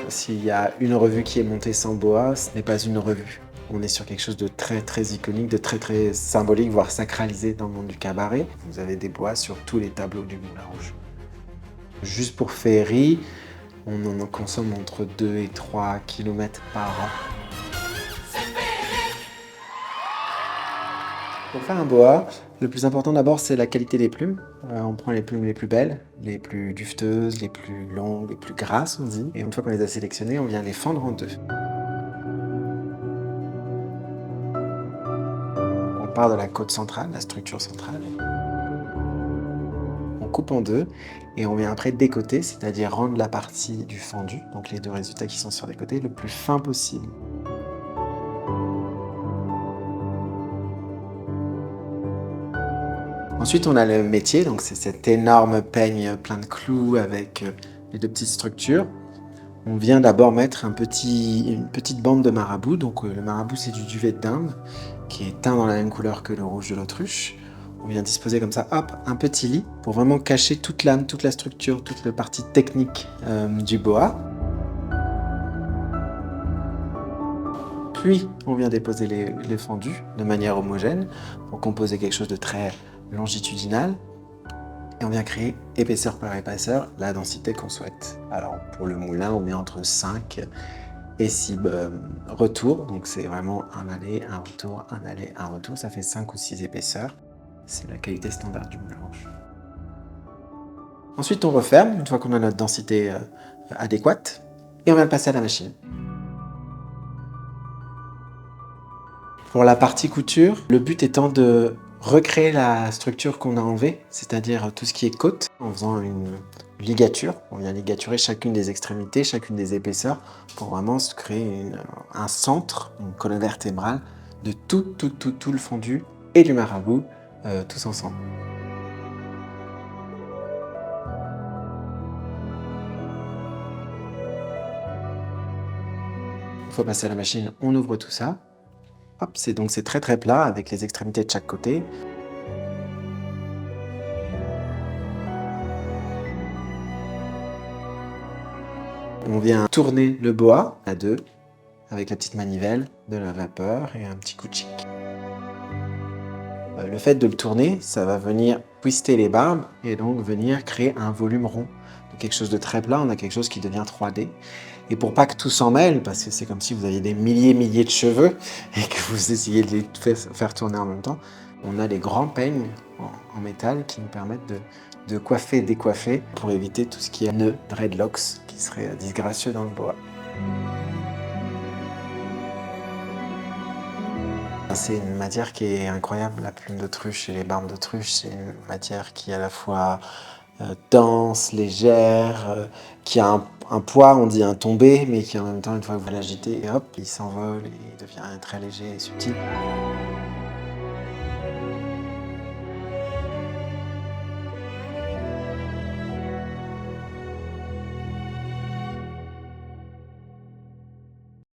S'il y a une revue qui est montée sans bois, ce n'est pas une revue. On est sur quelque chose de très très iconique, de très très symbolique, voire sacralisé dans le monde du cabaret. Vous avez des bois sur tous les tableaux du Moulin Rouge. Juste pour féerie, on en consomme entre 2 et 3 km par an. Pour faire un boa, le plus important d'abord, c'est la qualité des plumes. On prend les plumes les plus belles, les plus dufteuses, les plus longues, les plus grasses, on dit. Et une fois qu'on les a sélectionnées, on vient les fendre en deux. On part de la côte centrale, la structure centrale. On coupe en deux et on vient après décoter, c'est-à-dire rendre la partie du fendu, donc les deux résultats qui sont sur les côtés, le plus fin possible. Ensuite, on a le métier, donc c'est cet énorme peigne plein de clous avec les deux petites structures. On vient d'abord mettre une petite bande de marabout. Donc le marabout, c'est du duvet d'Inde qui est teint dans la même couleur que le rouge de l'autruche. On vient disposer comme ça, hop, un petit lit pour vraiment cacher toute l'âme, toute la structure, toute la partie technique du boa. Puis, on vient déposer les fendus de manière homogène pour composer quelque chose de très longitudinal. Et on vient créer épaisseur par épaisseur la densité qu'on souhaite. Alors, pour le moulin, on met entre 5 et 6 retours. Donc, c'est vraiment un aller, un retour, un aller, un retour. Ça fait 5 ou 6 épaisseurs. C'est la qualité standard du Moulin Rouge. Ensuite, on referme, une fois qu'on a notre densité adéquate. Et on vient le passer à la machine. Pour la partie couture, le but étant de recréer la structure qu'on a enlevée, c'est-à-dire tout ce qui est côte, en faisant une ligature. On vient ligaturer chacune des extrémités, chacune des épaisseurs, pour vraiment se créer un centre, une colonne vertébrale de tout le fendu et du marabout, tous ensemble. Une fois passé à la machine, on ouvre tout ça. Hop, c'est très très plat avec les extrémités de chaque côté. On vient tourner le boa à deux avec la petite manivelle, de la vapeur et un petit coup de chic. Le fait de le tourner, ça va venir twister les barbes et donc venir créer un volume rond. De quelque chose de très plat, on a quelque chose qui devient 3D. Et pour pas que tout s'en mêle, parce que c'est comme si vous aviez des milliers de cheveux et que vous essayez de les faire tourner en même temps, on a les grands peignes en métal qui nous permettent de coiffer et décoiffer pour éviter tout ce qui est nœuds, dreadlocks, qui seraient disgracieux dans le boa. C'est une matière qui est incroyable, la plume d'autruche et les barbes d'autruche. C'est une matière qui est à la fois dense, légère, qui a un poids, on dit un tombé, mais qui en même temps, une fois que vous l'agitez, hop, il s'envole et il devient très léger et subtil.